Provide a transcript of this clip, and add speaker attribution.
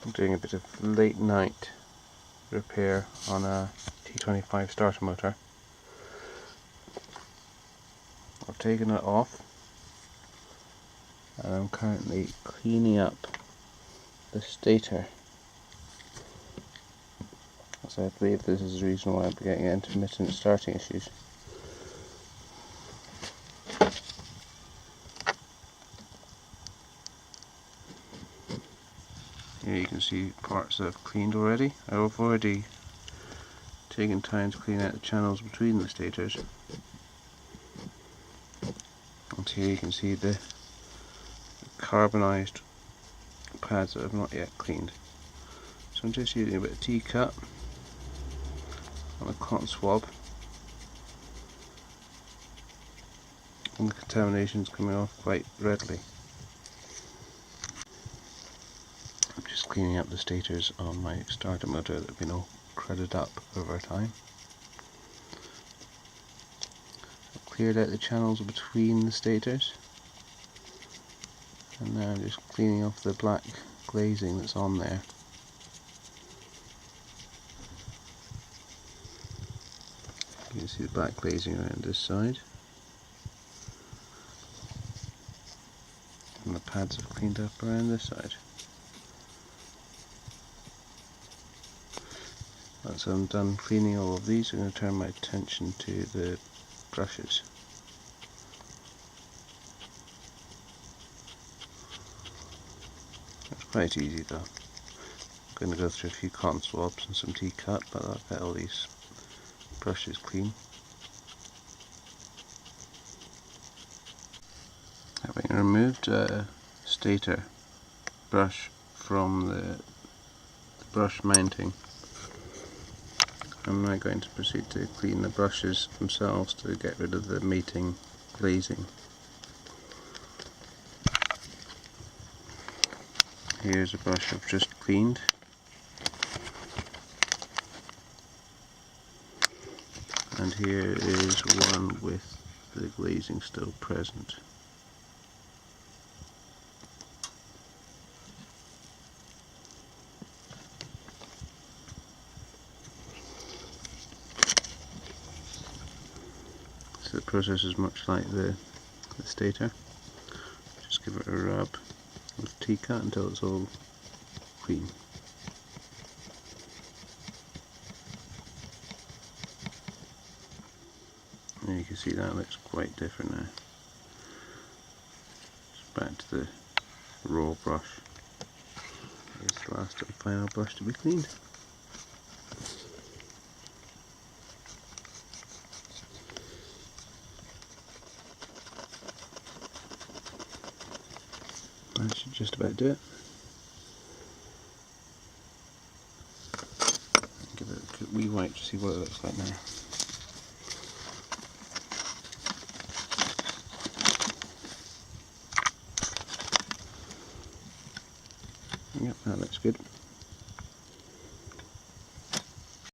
Speaker 1: I'm doing a bit of late night repair on a T25 starter motor. I've taken it off and I'm currently cleaning up the stator, as I believe this is the reason why I'm getting intermittent starting issues. Here you can see parts that I've cleaned already. I've already taken time to clean out the channels between the stators. And here you can see the carbonised pads that I've not yet cleaned. So I'm just using a bit of T-cut on a cotton swab, and the contamination's coming off quite readily. I'm just cleaning up the stators on my starter motor that have been all crudted up over time. I've cleared out the channels between the stators, and now I'm just cleaning off the black glazing that's on there. You can see the black glazing around this side, and the pads have cleaned up around this side. Once I'm done cleaning all of these, I'm going to turn my attention to the brushes. It's quite easy though. I'm going to go through a few cotton swabs and some T-cut, but I'll get all these brushes clean. Having removed a stator brush from the brush mounting, I'm now going to proceed to clean the brushes themselves to get rid of the mating glazing. Here's a brush I've just cleaned. And here is one with the glazing still present. So the process is much like the stator. Just give it a rub with T-cut until it's all clean. And you can see that looks quite different now. It's back to the raw brush. Here's the last and final brush to be cleaned. That should just about do it. Give it a good wee wipe to see what it looks like now. Yep, that looks good.